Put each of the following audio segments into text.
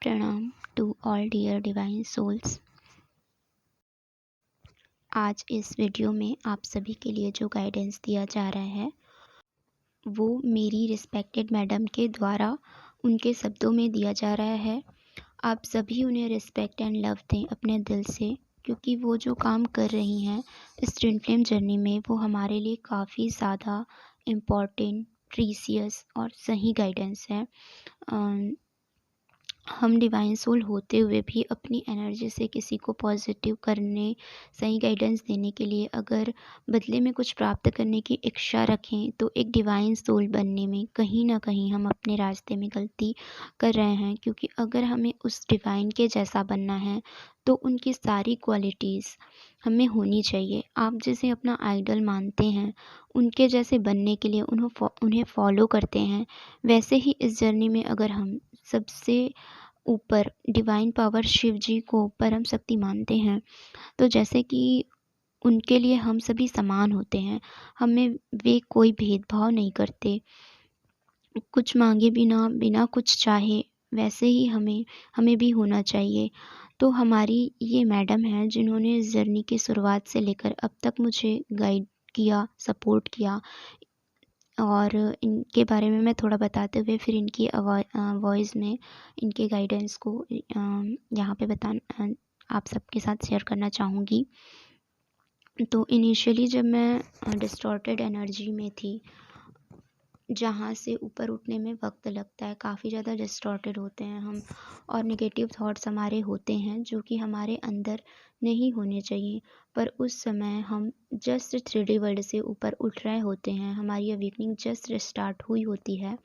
प्रणाम to all dear divine souls. आज इस वीडियो में आप सभी के लिए जो गाइडेंस दिया जा रहा है वो मेरी रिस्पेक्टेड मैडम के द्वारा उनके शब्दों में दिया जा रहा है। आप सभी उन्हें रिस्पेक्ट एंड लव दें अपने दिल से, क्योंकि वो जो काम कर रही हैं इस ट्विन फ्लेम जर्नी में वो हमारे लिए काफ़ी ज़्यादा इम्पॉर्टेंट, प्रीसियस और सही गाइडेंस है। हम डिवाइन सोल होते हुए भी अपनी एनर्जी से किसी को पॉजिटिव करने, सही गाइडेंस देने के लिए अगर बदले में कुछ प्राप्त करने की इच्छा रखें तो एक डिवाइन सोल बनने में कहीं ना कहीं हम अपने रास्ते में गलती कर रहे हैं। क्योंकि अगर हमें उस डिवाइन के जैसा बनना है तो उनकी सारी क्वालिटीज़ हमें होनी चाहिए। आप जिसे अपना आइडल मानते हैं उनके जैसे बनने के लिए उन्हें फॉलो करते हैं, वैसे ही इस जर्नी में अगर हम सबसे ऊपर डिवाइन पावर शिव जी को परम शक्ति मानते हैं तो जैसे कि उनके लिए हम सभी समान होते हैं, हमें वे कोई भेदभाव नहीं करते, कुछ मांगे बिना बिना कुछ चाहे वैसे ही हमें भी होना चाहिए। तो हमारी ये मैडम हैं जिन्होंने इस जर्नी की शुरुआत से लेकर अब तक मुझे गाइड किया, सपोर्ट किया। और इनके बारे में मैं थोड़ा बताते हुए फिर इनकी वॉइस में इनके गाइडेंस को यहाँ पे आप सबके साथ शेयर करना चाहूँगी। तो इनिशियली जब मैं डिस्टॉर्टेड एनर्जी में थी, जहाँ से ऊपर उठने में वक्त लगता है, काफ़ी ज़्यादा डिस्टॉर्टेड होते हैं हम और नेगेटिव थॉट्स हमारे होते हैं जो कि हमारे अंदर नहीं होने चाहिए। पर उस समय हम जस्ट 3D वर्ल्ड से ऊपर उठ रहे होते हैं, हमारी अवेकनिंग जस्ट स्टार्ट हुई होती है।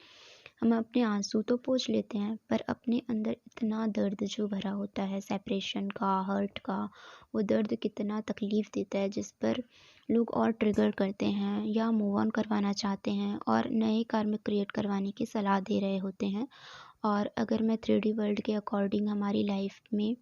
हम अपने आंसू तो पोंछ लेते हैं पर अपने अंदर इतना दर्द जो भरा होता है सेपरेशन का, हर्ट का, वो दर्द कितना तकलीफ़ देता है जिस पर लोग और ट्रिगर करते हैं या मूव ऑन करवाना चाहते हैं और नए कर्म क्रिएट करवाने की सलाह दे रहे होते हैं। और अगर मैं 3D वर्ल्ड के अकॉर्डिंग हमारी लाइफ में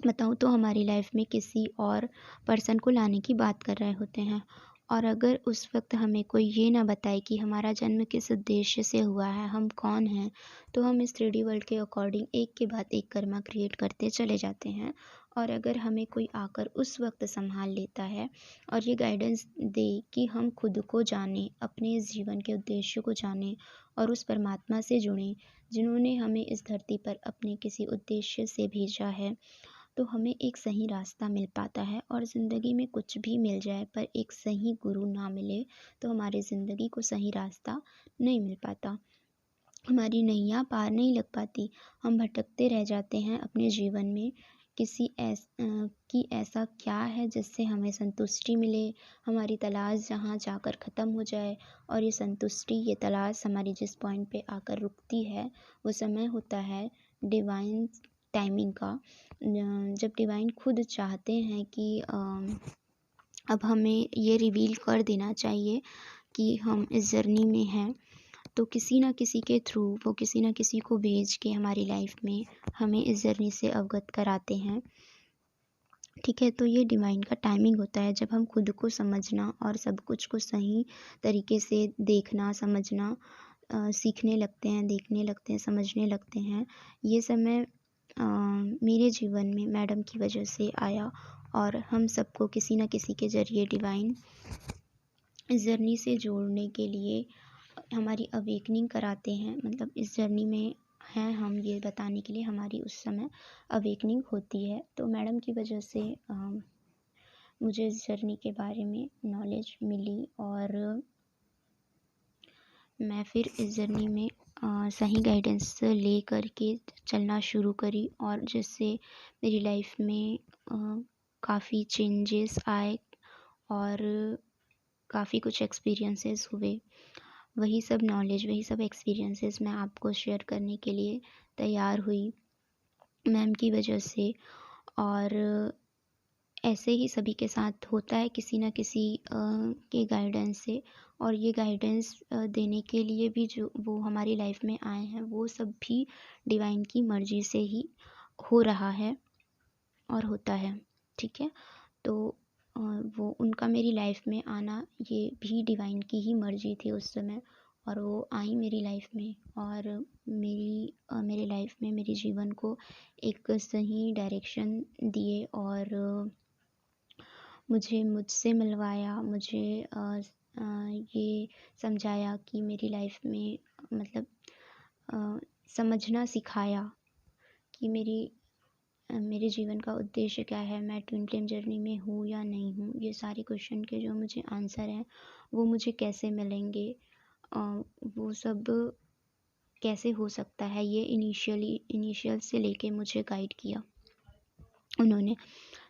बताऊँ तो हमारी लाइफ में किसी और पर्सन को लाने की बात कर रहे होते हैं। और अगर उस वक्त हमें कोई ये ना बताए कि हमारा जन्म किस उद्देश्य से हुआ है, हम कौन हैं, तो हम इस 3D वर्ल्ड के अकॉर्डिंग एक के बाद एक कर्मा क्रिएट करते चले जाते हैं। और अगर हमें कोई आकर उस वक्त संभाल लेता है और ये गाइडेंस दे कि हम खुद को जानें, अपने इस जीवन के उद्देश्य को जानें और उस परमात्मा से जुड़ें जिन्होंने हमें इस धरती पर अपने किसी उद्देश्य से भेजा है, तो हमें एक सही रास्ता मिल पाता है। और ज़िंदगी में कुछ भी मिल जाए पर एक सही गुरु ना मिले तो हमारी ज़िंदगी को सही रास्ता नहीं मिल पाता, हमारी नैया पार नहीं लग पाती, हम भटकते रह जाते हैं अपने जीवन में। कि ऐसा क्या है जिससे हमें संतुष्टि मिले, हमारी तलाश जहाँ जाकर ख़त्म हो जाए और ये संतुष्टि, ये तलाश हमारी जिस पॉइंट पे आकर रुकती है वो समय होता है डिवाइन टाइमिंग का। जब डिवाइन खुद चाहते हैं कि अब हमें ये रिवील कर देना चाहिए कि हम इस जर्नी में हैं, तो किसी ना किसी के थ्रू वो किसी ना किसी को भेज के हमारी लाइफ में हमें इस जर्नी से अवगत कराते हैं। ठीक है, तो ये डिवाइन का टाइमिंग होता है जब हम खुद को समझना और सब कुछ को सही तरीके से देखना, समझना सीखने लगते हैं, देखने लगते हैं, समझने लगते हैं। ये समय मेरे जीवन में मैडम की वजह से आया और हम सबको किसी न किसी के ज़रिए डिवाइन इस जर्नी से जोड़ने के लिए हमारी अवेकनिंग कराते हैं। मतलब इस जर्नी में हैं हम ये बताने के लिए हमारी उस समय अवेकनिंग होती है। तो मैडम की वजह से मुझे इस जर्नी के बारे में नॉलेज मिली और मैं फिर इस जर्नी में सही गाइडेंस ले कर के चलना शुरू करी और जिससे मेरी लाइफ में काफ़ी चेंजेस आए और काफ़ी कुछ एक्सपीरियंसेस हुए। वही सब नॉलेज, वही सब एक्सपीरियंसेस मैं आपको शेयर करने के लिए तैयार हुई मैम की वजह से। और ऐसे ही सभी के साथ होता है किसी न किसी के गाइडेंस से। और ये गाइडेंस देने के लिए भी जो वो हमारी लाइफ में आए हैं वो सब भी डिवाइन की मर्ज़ी से ही हो रहा है और होता है। ठीक है, तो वो उनका मेरी लाइफ में आना ये भी डिवाइन की ही मर्ज़ी थी उस समय। और वो आई मेरी लाइफ में और मेरे लाइफ में मेरे जीवन को एक सही डायरेक्शन दिए और मुझे मुझसे मिलवाया, मुझे ये समझाया कि मेरी लाइफ में मतलब समझना सिखाया कि मेरे जीवन का उद्देश्य क्या है, मैं ट्विन फ्लेम जर्नी में हूँ या नहीं हूँ। ये सारे क्वेश्चन के जो मुझे आंसर हैं वो मुझे कैसे मिलेंगे, अ, वो सब कैसे हो सकता है, ये इनिशियल से लेके मुझे गाइड किया उन्होंने।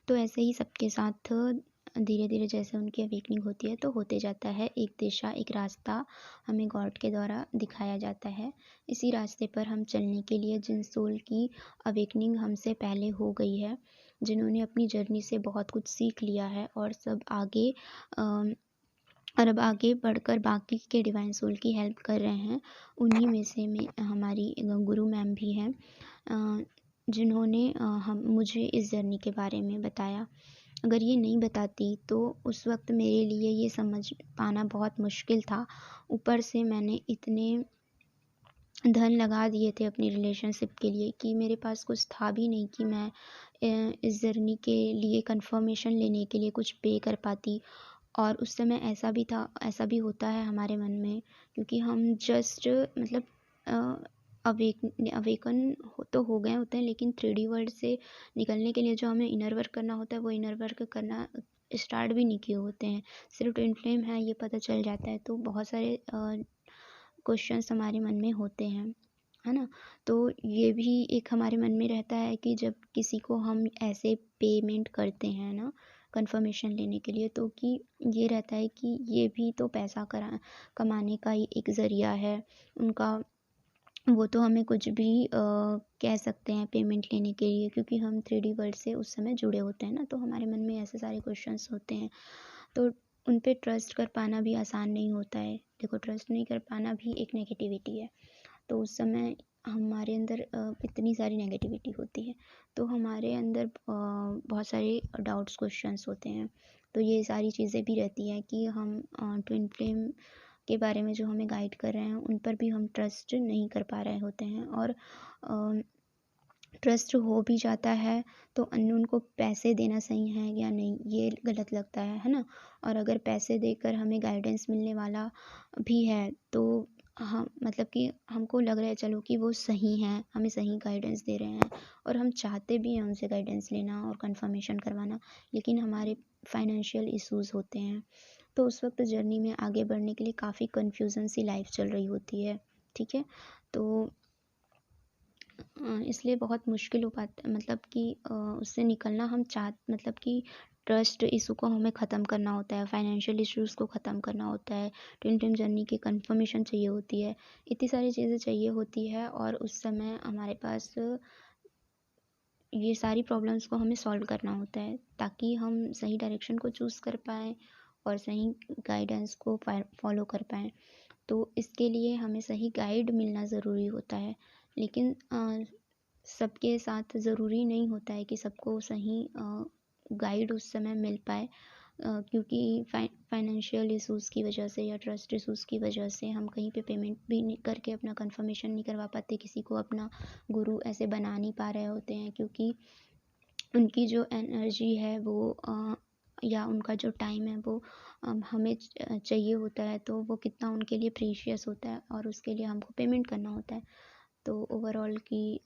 तो ऐसे ही सबके साथ धीरे धीरे जैसे उनकी अवेकनिंग होती है तो होते जाता है। एक दिशा, एक रास्ता हमें गॉड के द्वारा दिखाया जाता है। इसी रास्ते पर हम चलने के लिए जिन सोल की अवेकनिंग हमसे पहले हो गई है, जिन्होंने अपनी जर्नी से बहुत कुछ सीख लिया है और सब आगे और अब आगे बढ़कर बाकी के डिवाइन सोल की हेल्प कर रहे हैं, उन्हीं में से हमारी गुरु मैम भी हैं, जिन्होंने हम मुझे इस जर्नी के बारे में बताया। अगर ये नहीं बताती तो उस वक्त मेरे लिए ये समझ पाना बहुत मुश्किल था। ऊपर से मैंने इतने धन लगा दिए थे अपनी रिलेशनशिप के लिए कि मेरे पास कुछ था भी नहीं कि मैं इस जर्नी के लिए कंफर्मेशन लेने के लिए कुछ पे कर पाती। और उस समय ऐसा भी होता है हमारे मन में, क्योंकि हम जस्ट मतलब अवेकन तो हो गए होते हैं, लेकिन 3D वर्ल्ड से निकलने के लिए जो हमें इनर वर्क करना होता है वो इनर वर्क करना स्टार्ट भी नहीं किए होते हैं। सिर्फ ट्विन फ्लेम है ये पता चल जाता है, तो बहुत सारे क्वेश्चंस हमारे मन में होते हैं, है ना। तो ये भी एक हमारे मन में रहता है कि जब किसी को हम ऐसे पेमेंट करते हैं ना कंफर्मेशन लेने के लिए, तो कि ये रहता है कि ये भी तो पैसा कमाने का ही एक ज़रिया है उनका। वो तो हमें कुछ भी कह सकते हैं पेमेंट लेने के लिए, क्योंकि हम 3D वर्ल्ड से उस समय जुड़े होते हैं ना, तो हमारे मन में ऐसे सारे क्वेश्चंस होते हैं। तो उन पे ट्रस्ट कर पाना भी आसान नहीं होता है। देखो, ट्रस्ट नहीं कर पाना भी एक नेगेटिविटी है। तो उस समय हमारे अंदर इतनी सारी नेगेटिविटी होती है, तो हमारे अंदर बहुत सारे डाउट्स क्वेश्चंस होते हैं। तो ये सारी चीज़ें भी रहती हैं कि हम ट्विन फ्लेम के बारे में जो हमें गाइड कर रहे हैं उन पर भी हम ट्रस्ट नहीं कर पा रहे होते हैं। और ट्रस्ट हो भी जाता है तो अननोन को पैसे देना सही है या नहीं, ये गलत लगता है ना। और अगर पैसे देकर हमें गाइडेंस मिलने वाला भी है तो हम मतलब कि हमको लग रहा है चलो कि वो सही हैं, हमें सही गाइडेंस दे रहे हैं और हम चाहते भी हैं उनसे गाइडेंस लेना और कंफर्मेशन करवाना, लेकिन हमारे फाइनेंशियल इश्यूज़ होते हैं। तो उस वक्त जर्नी में आगे बढ़ने के लिए काफ़ी कन्फ्यूज़न सी लाइफ चल रही होती है, ठीक है। तो इसलिए बहुत मुश्किल हो पाता, मतलब कि उससे निकलना हम मतलब कि ट्रस्ट इशू को हमें ख़त्म करना होता है, फाइनेंशियल इश्यूज़ को ख़त्म करना होता है, ट्विन फ्लेम जर्नी की कंफर्मेशन चाहिए होती है, इतनी सारी चीज़ें चाहिए होती है। और उस समय हमारे पास ये सारी प्रॉब्लम्स को हमें सॉल्व करना होता है ताकि हम सही डायरेक्शन को चूज़ कर पाएँ और सही गाइडेंस को फॉलो कर पाएँ। तो इसके लिए हमें सही गाइड मिलना ज़रूरी होता है, लेकिन सबके साथ ज़रूरी नहीं होता है कि सबको सही गाइड उस समय मिल पाए, क्योंकि फाइनेंशियल इशूज़ की वजह से या ट्रस्ट इशूज़ की वजह से हम कहीं पे पेमेंट भी नहीं करके अपना कंफर्मेशन नहीं करवा पाते, किसी को अपना गुरु ऐसे बना नहीं पा रहे होते हैं, क्योंकि उनकी जो एनर्जी है वो या उनका जो टाइम है वो हमें चाहिए होता है, तो वो कितना उनके लिए प्रीशियस होता है और उसके लिए हमको पेमेंट करना होता है। तो ओवरऑल की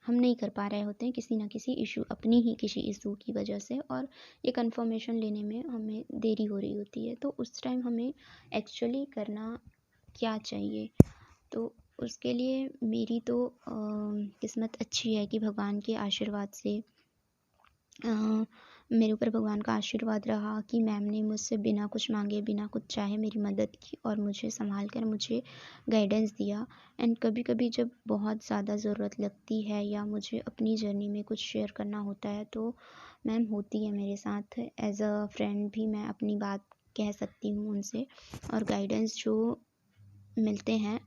हम नहीं कर पा रहे होते हैं किसी ना किसी इशू, अपनी ही किसी इशू की वजह से, और ये कंफर्मेशन लेने में हमें देरी हो रही होती है। तो उस टाइम हमें एक्चुअली करना क्या चाहिए? तो उसके लिए मेरी तो किस्मत अच्छी है कि भगवान के आशीर्वाद से मेरे ऊपर भगवान का आशीर्वाद रहा कि मैम ने मुझसे बिना कुछ मांगे, बिना कुछ चाहे मेरी मदद की और मुझे संभाल कर मुझे गाइडेंस दिया। एंड कभी कभी जब बहुत ज़्यादा ज़रूरत लगती है या मुझे अपनी जर्नी में कुछ शेयर करना होता है तो मैम होती है मेरे साथ, एज अ फ्रेंड भी मैं अपनी बात कह सकती हूँ उनसे। और गाइडेंस जो मिलते हैं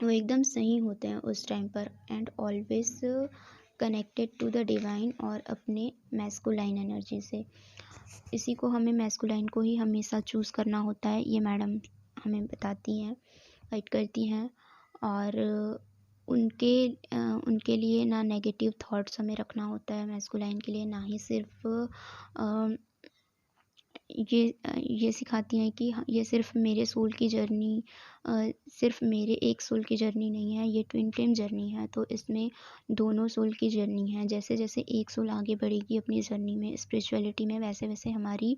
वो एकदम सही होते हैं उस टाइम पर, and always connected to the divine और अपने मैस्कुलाइन एनर्जी से। इसी को हमें मैस्कुलाइन को ही हमेशा चूज़ करना होता है, ये मैडम हमें बताती हैं, गाइड करती हैं। और उनके उनके लिए ना नेगेटिव थॉट्स हमें रखना होता है मैस्कुलाइन के लिए, ना ही सिर्फ ये सिखाती हैं कि ये सिर्फ मेरे सोल की जर्नी, सिर्फ मेरे एक सोल की जर्नी नहीं है, ये ट्विन फ्लेम जर्नी है। तो इसमें दोनों सोल की जर्नी है। जैसे जैसे एक सोल आगे बढ़ेगी अपनी जर्नी में, स्पिरिचुअलिटी में, वैसे वैसे हमारी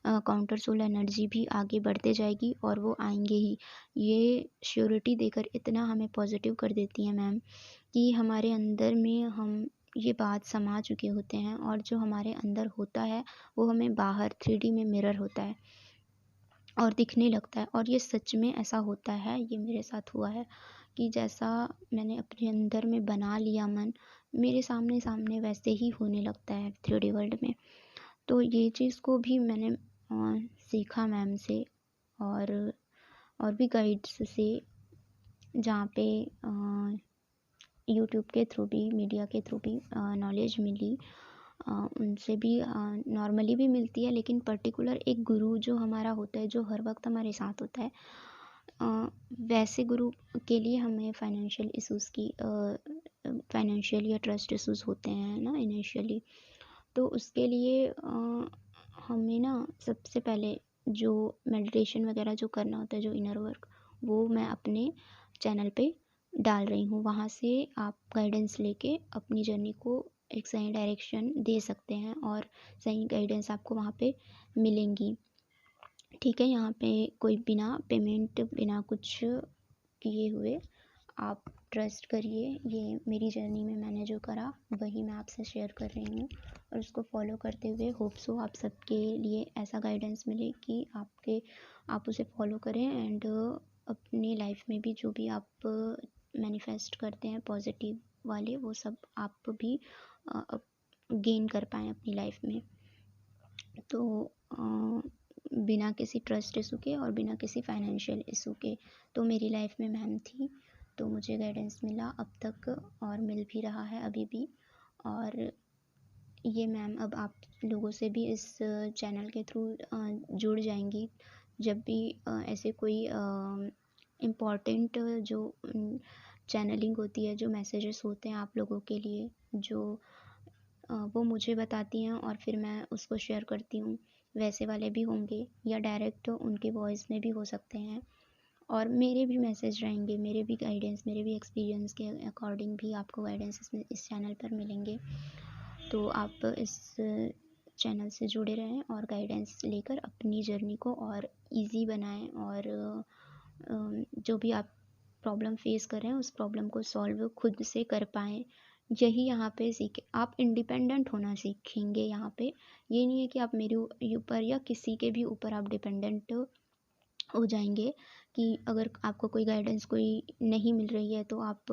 काउंटर सोल एनर्जी भी आगे बढ़ते जाएगी और वो आएंगे ही। ये श्योरिटी देकर इतना हमें पॉजिटिव कर देती हैं मैम कि हमारे अंदर में हम ये बात समा चुके होते हैं, और जो हमारे अंदर होता है वो हमें बाहर 3D में मिरर होता है और दिखने लगता है। और ये सच में ऐसा होता है, ये मेरे साथ हुआ है कि जैसा मैंने अपने अंदर में बना लिया मन, मेरे सामने सामने वैसे ही होने लगता है 3D वर्ल्ड में। तो ये चीज़ को भी मैंने सीखा मैम से, और भी गाइड्स से, जहाँ पे यूट्यूब के थ्रू भी, मीडिया के थ्रू भी नॉलेज मिली। उनसे भी नॉर्मली भी मिलती है, लेकिन पर्टिकुलर एक गुरु जो हमारा होता है, जो हर वक्त हमारे साथ होता है, वैसे गुरु के लिए हमें फाइनेंशियल इश्यूज़ की फाइनेंशियल या ट्रस्ट इश्यूज़ होते हैं ना इनिशियली। तो उसके लिए हमें ना सबसे पहले जो मेडिटेशन वगैरह जो करना होता है, जो इनर वर्क, वो मैं अपने चैनल पे डाल रही हूँ। वहाँ से आप गाइडेंस लेके अपनी जर्नी को एक सही डायरेक्शन दे सकते हैं, और सही गाइडेंस आपको वहाँ पे मिलेंगी। ठीक है, यहाँ पे कोई बिना पेमेंट, बिना कुछ किए हुए आप ट्रस्ट करिए। ये मेरी जर्नी में मैंने जो करा वही मैं आपसे शेयर कर रही हूँ, और उसको फॉलो करते हुए होप सो आप सबके लिए ऐसा गाइडेंस मिले कि आप उसे फॉलो करें, एंड अपनी लाइफ में भी जो भी आप मैनिफेस्ट करते हैं पॉजिटिव वाले, वो सब आप भी गेन कर पाएँ अपनी लाइफ में। तो बिना किसी ट्रस्ट इशू के और बिना किसी फाइनेंशियल इशू के, तो मेरी लाइफ में मैम थी, तो मुझे गाइडेंस मिला अब तक, और मिल भी रहा है अभी भी। और ये मैम अब आप लोगों से भी इस चैनल के थ्रू जुड़ जाएंगी। जब भी ऐसे कोई इम्पॉर्टेंट जो चैनलिंग होती है, जो मैसेजेस होते हैं आप लोगों के लिए, जो वो मुझे बताती हैं और फिर मैं उसको शेयर करती हूँ। वैसे वाले भी होंगे, या डायरेक्ट उनके वॉइस में भी हो सकते हैं, और मेरे भी मैसेज रहेंगे, मेरे भी गाइडेंस, मेरे भी एक्सपीरियंस के अकॉर्डिंग भी आपको गाइडेंस इस चैनल पर मिलेंगे। तो आप इस चैनल से जुड़े रहें और गाइडेंस लेकर अपनी जर्नी को और इजी बनाएं, और जो भी आप प्रॉब्लम फेस कर रहे हैं उस प्रॉब्लम को सॉल्व खुद से कर पाएँ। यही यहाँ पे सीखे, आप इंडिपेंडेंट होना सीखेंगे यहाँ पे। ये नहीं है कि आप मेरे ऊपर या किसी के भी ऊपर आप डिपेंडेंट हो जाएंगे, कि अगर आपको कोई गाइडेंस कोई नहीं मिल रही है तो आप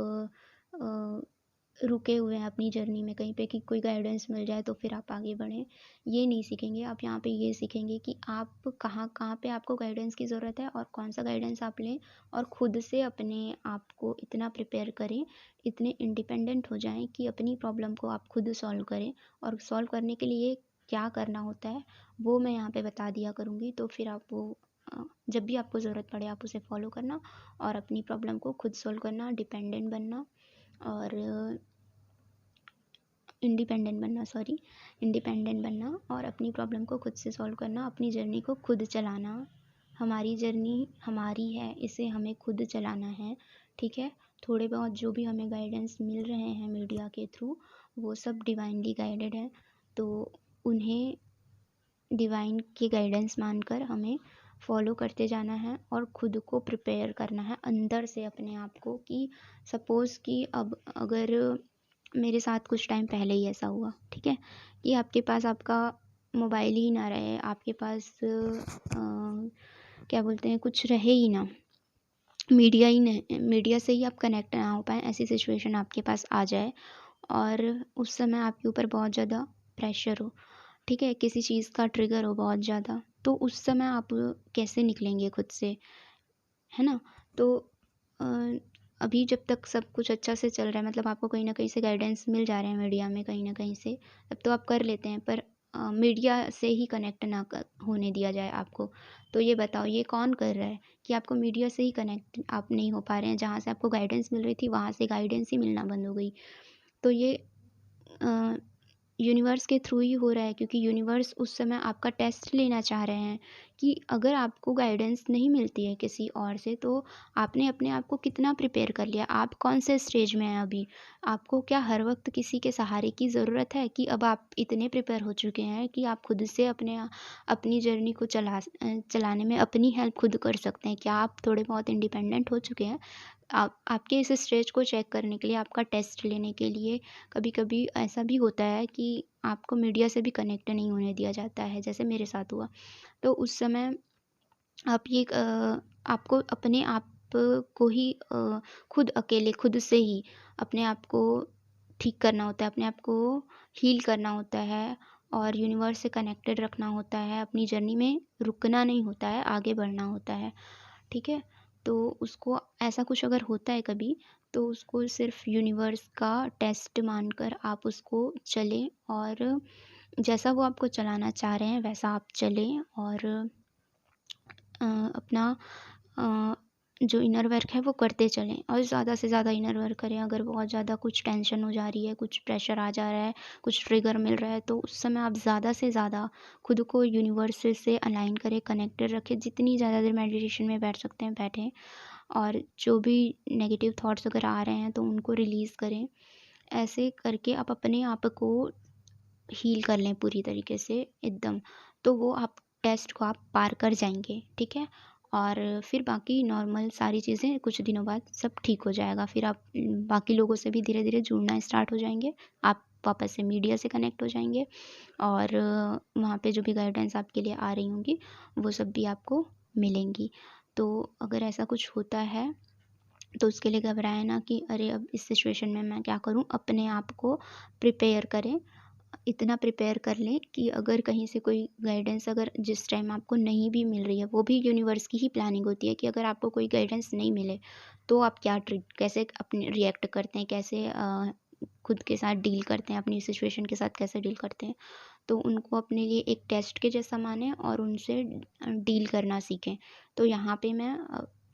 रुके हुए हैं अपनी जर्नी में कहीं पे, कि कोई गाइडेंस मिल जाए तो फिर आप आगे बढ़ें। ये नहीं सीखेंगे आप, यहाँ पे ये सीखेंगे कि आप कहाँ कहाँ पे आपको गाइडेंस की ज़रूरत है और कौन सा गाइडेंस आप लें, और खुद से अपने आप को इतना प्रिपेयर करें, इतने इंडिपेंडेंट हो जाएं कि अपनी प्रॉब्लम को आप खुद सॉल्व करें। और सॉल्व करने के लिए क्या करना होता है वो मैं यहाँ पे बता दिया करूँगी, तो फिर आप वो जब भी आपको ज़रूरत पड़े आप उसे फॉलो करना, और अपनी प्रॉब्लम को खुद सॉल्व करना, डिपेंडेंट बनना, और इंडिपेंडेंट बनना, और अपनी प्रॉब्लम को खुद से सॉल्व करना, अपनी जर्नी को खुद चलाना। हमारी जर्नी हमारी है, इसे हमें खुद चलाना है। ठीक है, थोड़े बहुत जो भी हमें गाइडेंस मिल रहे हैं मीडिया के थ्रू, वो सब डिवाइनली गाइडेड है, तो उन्हें डिवाइन की गाइडेंस मानकर हमें फॉलो करते जाना है, और खुद को प्रिपेयर करना है अंदर से अपने आप को, कि सपोज़ कि अब अगर मेरे साथ कुछ टाइम पहले ही ऐसा हुआ, ठीक है, कि आपके पास आपका मोबाइल ही ना रहे, आपके पास क्या बोलते हैं, कुछ रहे ही ना, मीडिया ही नहीं, मीडिया से ही आप कनेक्ट ना हो पाएँ, ऐसी सिचुएशन आपके पास आ जाए, और उस समय आपके ऊपर बहुत ज़्यादा प्रेशर हो, ठीक है, किसी चीज़ का ट्रिगर हो बहुत ज़्यादा, तो उस समय आप कैसे निकलेंगे खुद से, है ना। तो अभी जब तक सब कुछ अच्छा से चल रहा है, मतलब आपको कहीं ना कहीं से गाइडेंस मिल जा रहे हैं मीडिया में कहीं ना कहीं से, तब तो आप कर लेते हैं, पर मीडिया से ही कनेक्ट ना होने दिया जाए आपको। तो ये बताओ ये कौन कर रहा है कि आपको मीडिया से ही कनेक्ट आप नहीं हो पा रहे हैं, जहाँ से आपको गाइडेंस मिल रही थी वहाँ से गाइडेंस ही मिलना बंद हो गई। तो ये अ, यूनिवर्स के थ्रू ही हो रहा है, क्योंकि यूनिवर्स उस समय आपका टेस्ट लेना चाह रहे हैं कि अगर आपको गाइडेंस नहीं मिलती है किसी और से, तो आपने अपने आप को कितना प्रिपेयर कर लिया, आप कौन से स्टेज में हैं अभी, आपको क्या हर वक्त किसी के सहारे की ज़रूरत है, कि अब आप इतने प्रिपेयर हो चुके हैं कि आप खुद से अपनी जर्नी को चलाने में अपनी हेल्प खुद कर सकते हैं, क्या आप थोड़े बहुत इंडिपेंडेंट हो चुके हैं। आप आपके इस स्टेज को चेक करने के लिए, आपका टेस्ट लेने के लिए, कभी-कभी ऐसा भी होता है कि आपको मीडिया से भी कनेक्ट नहीं होने दिया जाता है, जैसे मेरे साथ हुआ। तो उस समय आप आपको अपने आप को ही खुद अकेले खुद से ही अपने आप को ठीक करना होता है, अपने आप को हील करना होता है और यूनिवर्स से कनेक्टेड रखना होता है, अपनी जर्नी में रुकना नहीं होता है, आगे बढ़ना होता है। ठीक है? तो उसको ऐसा कुछ अगर होता है कभी, तो उसको सिर्फ़ यूनिवर्स का टेस्ट मानकर आप उसको चलें, और जैसा वो आपको चलाना चाह रहे हैं वैसा आप चलें, और अपना अ, जो इनर वर्क है वो करते चलें, और ज़्यादा से ज़्यादा इनर वर्क करें। अगर बहुत ज़्यादा कुछ टेंशन हो जा रही है, कुछ प्रेशर आ जा रहा है, कुछ ट्रिगर मिल रहा है, तो उस समय आप ज़्यादा से ज़्यादा खुद को यूनिवर्स से अलाइन करें, कनेक्टेड रखें। जितनी ज़्यादा देर मेडिटेशन में बैठ सकते हैं बैठें, और जो भी नेगेटिव थॉट्स अगर आ रहे हैं तो उनको रिलीज़ करें। ऐसे करके आप अपने आप को हील कर लें पूरी तरीके से एकदम, तो वो आप टेस्ट को आप पार कर जाएँगे, ठीक है? और फिर बाकी नॉर्मल सारी चीज़ें कुछ दिनों बाद सब ठीक हो जाएगा। फिर आप बाकी लोगों से भी धीरे-धीरे जुड़ना स्टार्ट हो जाएँगे। आप वापस से मीडिया से कनेक्ट हो जाएँगे, और वहाँ पे जो भी गाइडेंस आपके लिए आ रही होंगी, वो सब भी आपको मिलेंगी। तो अगर ऐसा कुछ होता है, तो उसके लिए घबराएँ ना कि अरे! अब इस सिचुएशन में मैं क्या करूँ? अपने आप को प्रिपेयर करें, इतना प्रिपेयर कर लें कि अगर कहीं से कोई गाइडेंस अगर जिस टाइम आपको नहीं भी मिल रही है, वो भी यूनिवर्स की ही प्लानिंग होती है कि अगर आपको कोई गाइडेंस नहीं मिले, तो आप क्या ट्रीट कैसे अपने रिएक्ट करते हैं, कैसे खुद के साथ डील करते हैं, अपनी सिचुएशन के साथ कैसे डील करते हैं। तो उनको अपने लिए एक टेस्ट के जैसा मानें और उनसे डील करना सीखें। तो यहाँ पे मैं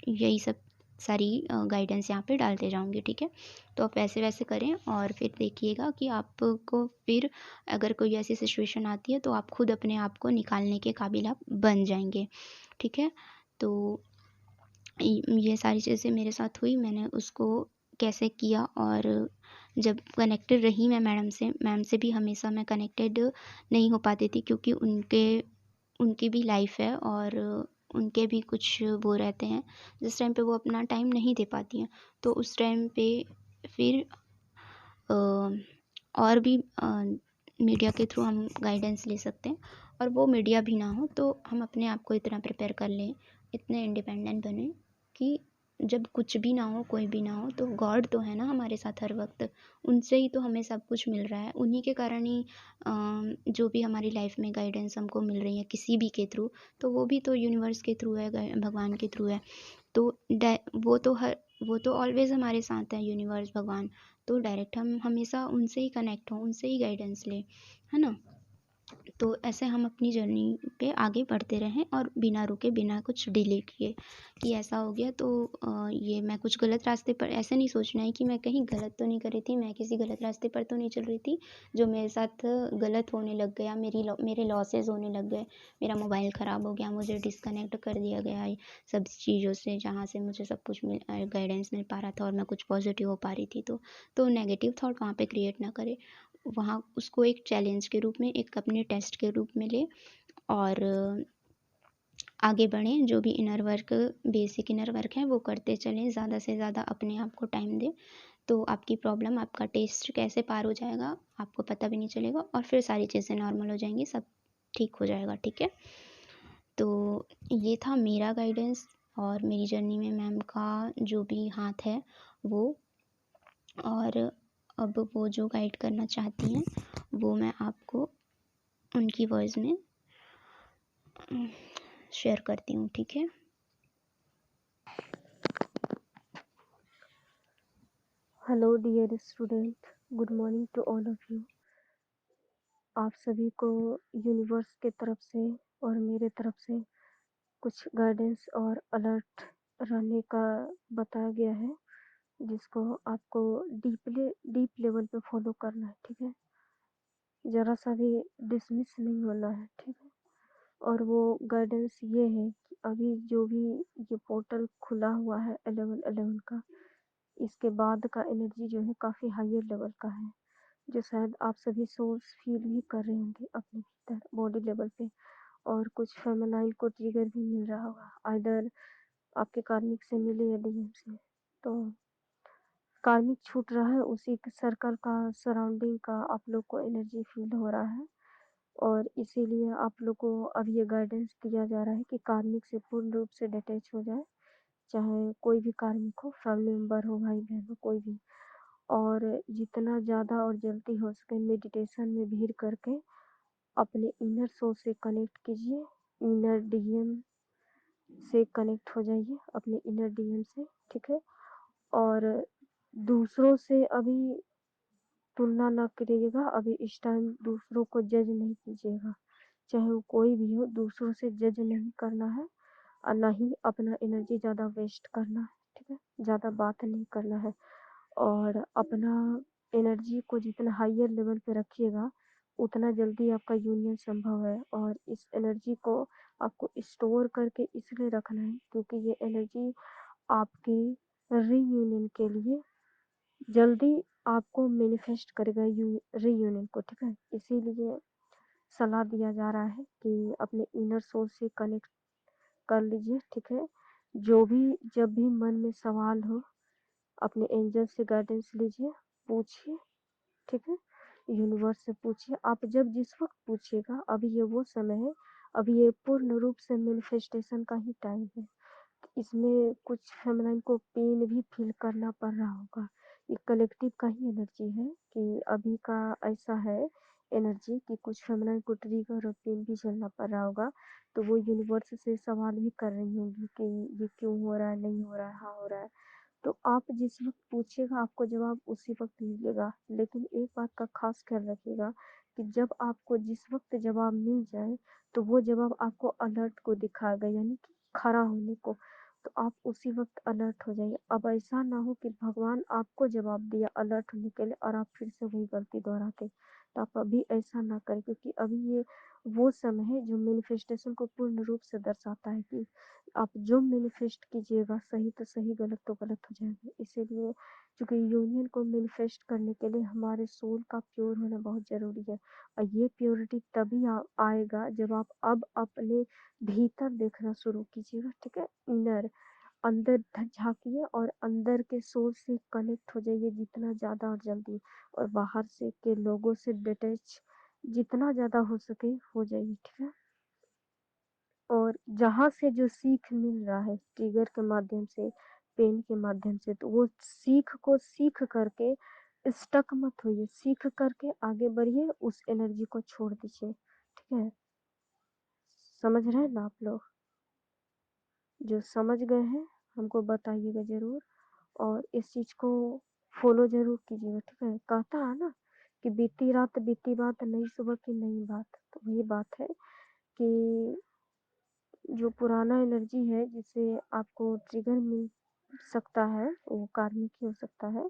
यही सब सारी गाइडेंस यहाँ पे डालते जाऊँगी, ठीक है? तो आप वैसे-वैसे करें, और फिर देखिएगा कि आपको फिर अगर कोई ऐसी सिचुएशन आती है, तो आप खुद अपने आप को निकालने के काबिल आप बन जाएँगे, ठीक है? तो ये सारी चीज़ें मेरे साथ हुई, मैंने उसको कैसे किया, और जब कनेक्टेड रही मैं मैम से भी हमेशा मैं कनेक्टेड नहीं हो पाती थी, क्योंकि उनकी भी लाइफ़ है, और उनके भी कुछ वो रहते हैं, जिस टाइम पे वो अपना टाइम नहीं दे पाती हैं। तो उस टाइम पे फिर अ, और भी मीडिया के थ्रू हम गाइडेंस ले सकते हैं, और वो मीडिया भी ना हो तो हम अपने आप को इतना प्रिपेयर कर लें, इतने इंडिपेंडेंट बने कि जब कुछ भी ना हो, कोई भी ना हो, तो गॉड तो है ना हमारे साथ हर वक्त, उनसे ही तो हमें सब कुछ मिल रहा है, उन्हीं के कारण ही जो भी हमारी लाइफ में गाइडेंस हमको मिल रही है किसी भी के थ्रू, तो वो भी तो यूनिवर्स के थ्रू है, भगवान के थ्रू है। तो डै वो तो ऑलवेज़ हमारे साथ हैं, यूनिवर्स, भगवान। तो डायरेक्ट हम हमेशा उनसे ही कनेक्ट हों, उनसे ही गाइडेंस लें, है ना? तो ऐसे हम अपनी जर्नी पे आगे बढ़ते रहें, और बिना रुके, बिना कुछ डिले किए कि ऐसा हो गया तो ये मैं कुछ गलत रास्ते पर, ऐसे नहीं सोचना है कि मैं कहीं गलत तो नहीं कर रही थी, मैं किसी गलत रास्ते पर तो नहीं चल रही थी, जो मेरे साथ गलत होने लग गया, मेरे लॉसेस होने लग गए, मेरा मोबाइल ख़राब हो गया, मुझे डिस्कनेक्ट कर दिया गया है सब चीज़ों से, जहाँ से मुझे सब कुछ गाइडेंस मिल पा रहा था, और मैं कुछ पॉजिटिव हो पा रही थी। तो नेगेटिव थॉट वहाँ पे क्रिएट ना करें, वहाँ उसको एक चैलेंज के रूप में, एक अपने टेस्ट के रूप में लें, और आगे बढ़ें। जो भी inner work, basic inner work है वो करते चलें, ज़्यादा से ज़्यादा अपने आप को टाइम दें, तो आपकी प्रॉब्लम, आपका टेस्ट कैसे पार हो जाएगा आपको पता भी नहीं चलेगा, और फिर सारी चीज़ें नॉर्मल हो जाएंगी, सब ठीक हो जाएगा, ठीक है? तो ये था मेरा गाइडेंस, और मेरी जर्नी में मैम का जो भी हाथ है वो, और अब वो जो गाइड करना चाहती हैं वो मैं आपको उनकी वॉइस में शेयर करती हूँ, ठीक है? Hello, dear student. Good morning to all of you. आप सभी को यूनिवर्स के तरफ से और मेरे तरफ से कुछ गाइडेंस और अलर्ट रहने का बताया गया है, जिसको आपको डीप लेवल पे फॉलो करना है, ठीक है? ज़रा सा भी डिसमिस नहीं होना है, ठीक है? और वो गाइडेंस ये है कि अभी जो भी ये पोर्टल खुला हुआ है 11-11 का, इसके बाद का एनर्जी जो है काफ़ी हायर लेवल का है, जो शायद आप सभी सोर्स फील भी कर रहे होंगे अपने भीतर बॉडी लेवल पे। और कुछ फेमिनाइन को ट्रिगर भी मिल रहा होगा, आइदर आपके कार्मिक से मिले या डीएम से। तो कार्मिक छूट रहा है, उसी के सर्कल का, सराउंडिंग का आप लोग को एनर्जी फील हो रहा है, और इसीलिए आप लोग को अब ये गाइडेंस दिया जा रहा है कि कार्मिक से पूर्ण रूप से डिटैच हो जाए, चाहे कोई भी कार्मिक हो, फैमिली मेंबर हो, भाई बहन हो, कोई भी। और जितना ज़्यादा और जल्दी हो सके मेडिटेशन में भीड़ करके अपने इनर सोल से कनेक्ट कीजिए, इनर डीएम से कनेक्ट हो जाइए, अपने इनर डीएम से, ठीक है? और दूसरों से अभी तुलना ना करिएगा, अभी इस टाइम दूसरों को जज नहीं कीजिएगा, चाहे वो कोई भी हो, दूसरों से जज नहीं करना है, और ना ही अपना एनर्जी ज़्यादा वेस्ट करना है, ठीक है? ज़्यादा बात नहीं करना है, और अपना एनर्जी को जितना हायर लेवल पे रखिएगा, उतना जल्दी आपका यूनियन संभव है। और इस एनर्जी को आपको स्टोर करके इसलिए रखना है क्योंकि ये एनर्जी आपके रीयूनियन के लिए जल्दी आपको मैनिफेस्ट करेगा, रीयूनियन को, ठीक है? इसीलिए सलाह दिया जा रहा है कि अपने इनर सोल से कनेक्ट कर लीजिए, ठीक है? जो भी जब भी मन में सवाल हो, अपने एंजल से गाइडेंस लीजिए, पूछिए, ठीक है? यूनिवर्स से पूछिए, आप जब जिस वक्त पूछिएगा, अभी ये वो समय है, अभी ये पूर्ण रूप से मैनिफेस्टेशन का ही टाइम है। इसमें कुछ फेमिनाइन को पेन भी फील करना पड़ रहा होगा, ये कलेक्टिव का ही एनर्जी है कि अभी का ऐसा है एनर्जी कि कुछ फेमिनाइन को ट्रिगर और पेन भी झेलना पड़ रहा होगा, तो वो यूनिवर्स से सवाल भी कर रही होंगी कि ये क्यों हो रहा है, नहीं हो रहा है, हाँ हो रहा है। तो आप जिस वक्त पूछिएगा आपको जवाब उसी वक्त मिलेगा, लेकिन एक बात का खास ख्याल रखिएगा कि जब आपको जिस वक्त जवाब मिल जाए, तो वो जवाब आपको अलर्ट को दिखाएगा, यानी कि खड़ा होने को, तो आप उसी वक्त अलर्ट हो जाइए। अब ऐसा ना हो कि भगवान आपको जवाब दिया अलर्ट होने के लिए और आप फिर से वही गलती दोहराते, तो आप अभी ऐसा ना करें, क्योंकि अभी ये वो समय है जो मैनिफेस्टेशन को पूर्ण रूप से दर्शाता है कि आप जो मैनिफेस्ट कीजिएगा सही तो सही, गलत तो गलत हो जाएगा। इसीलिए क्योंकि यूनियन को मैनिफेस्ट करने के लिए हमारे सोल का प्योर होना बहुत ज़रूरी है, और ये प्योरिटी तभी आएगा जब आप अब अपने भीतर देखना शुरू कीजिएगा, ठीक है? इनर अंदर झाँकिए और अंदर के सोल से कनेक्ट हो जाइए जितना ज़्यादा और जल्दी, और बाहर से के लोगों से डिटैच जितना ज़्यादा हो सके हो जाइए, ठीक है? और जहाँ से जो सीख मिल रहा है ट्रिगर के माध्यम से, पेन के माध्यम से, तो वो सीख को सीख करके स्टक मत होइए, सीख करके आगे बढ़िए, उस एनर्जी को छोड़ दीजिए, ठीक है? समझ रहे हैं ना आप लोग? जो समझ गए हैं हमको बताइएगा ज़रूर, और इस चीज़ को फॉलो ज़रूर कीजिएगा, ठीक है? कहता है ना कि बीती रात बीती बात, नई सुबह की नई बात, तो वही बात है कि जो पुराना एनर्जी है जिससे आपको ट्रिगर मिल सकता है, वो कार्मिक ही हो सकता है,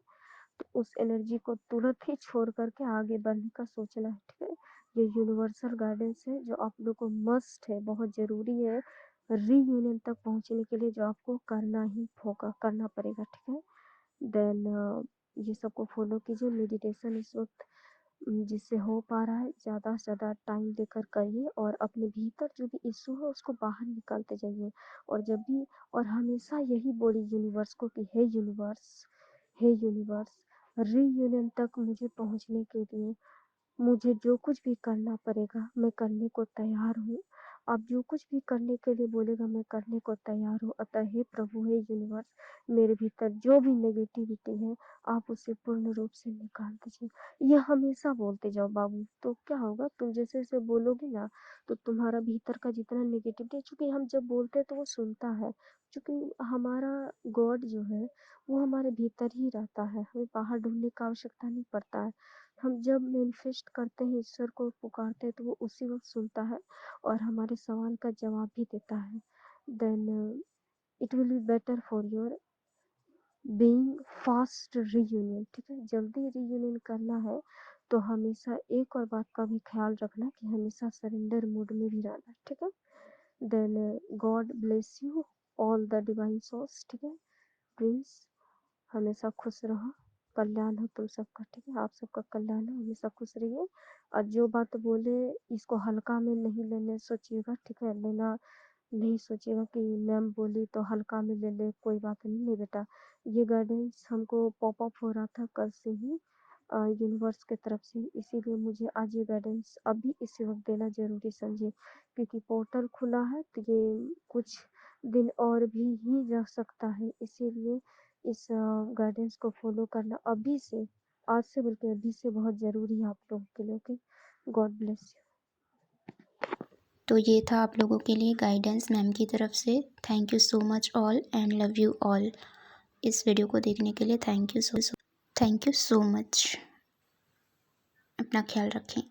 तो उस एनर्जी को तुरंत ही छोड़ करके आगे बढ़ने का सोचना है, ठीक है? ये यूनिवर्सल गाइडेंस है जो आप लोग को मस्ट है, बहुत ज़रूरी है रीयूनियन तक पहुंचने के लिए, जो आपको करना ही होगा, करना पड़ेगा, ठीक है? देन ये सबको फॉलो कीजिए, मेडिटेशन इस वक्त जिससे हो पा रहा है ज़्यादा से ज़्यादा टाइम देकर करिए, और अपने भीतर जो भी इशू है उसको बाहर निकालते जाइए, और जब भी, और हमेशा यही बोलिए यूनिवर्स को कि हे यूनिवर्स, हे यूनिवर्स, रीयूनियन तक मुझे पहुंचने के लिए मुझे जो कुछ भी करना पड़ेगा मैं करने को तैयार हूँ। आप जो कुछ भी करने के लिए बोलेगा मैं करने को तैयार हूँ। अतः हे प्रभु, हे यूनिवर्स, मेरे भीतर जो भी नेगेटिविटी है आप उसे पूर्ण रूप से निकाल दीजिए। ये हमेशा बोलते जाओ बाबू, तो क्या होगा, तुम जैसे जैसे बोलोगे ना, तो तुम्हारा भीतर का जितना नेगेटिविटी, चूंकि हम जब बोलते हैं तो वो सुनता है, क्योंकि हमारा गॉड जो है वो हमारे भीतर ही रहता है, हमें बाहर ढूंढने का आवश्यकता नहीं पड़ता है। हम जब मैनिफेस्ट करते हैं, ईश्वर को पुकारते हैं, तो वो उसी वक़्त सुनता है और हमारे सवाल का जवाब भी देता है। Then it will be better for your being fast reunion, ठीक है? जल्दी रीयूनियन करना है, तो हमेशा एक और बात का भी ख़्याल रखना कि हमेशा सरेंडर मोड में भी रहना, ठीक है? Then God bless you all the divine souls, ठीक है? प्रिंस, हमेशा खुश रहो, कल्याण हो तुम सबका, ठीक है? आप सबका कल्याण हो, हमेशा खुश रहिए और जो बात बोले इसको हल्का में नहीं लेने सोचिएगा, ठीक है? नहीं सोचिएगा कि मैम बोली तो हल्का में ले ले, कोई बात नहीं। नहीं बेटा, ये गाइडेंस हमको पॉप अप हो रहा था कल से ही यूनिवर्स की तरफ से, इसीलिए मुझे आज ये गाइडेंस अभी इसी वक्त देना ज़रूरी समझे, क्योंकि पोर्टल खुला है तो ये कुछ दिन और भी ही रह सकता है, इसीलिए इस गाइडेंस को फॉलो करना अभी से, आज से बल्कि अभी से बहुत ज़रूरी है आप लोगों के लिए। Okay, God bless you. तो ये था आप लोगों के लिए गाइडेंस मैम की तरफ से। Thank you so much all and love you all. इस वीडियो को देखने के लिए थैंक यू सो मच। अपना ख्याल रखें।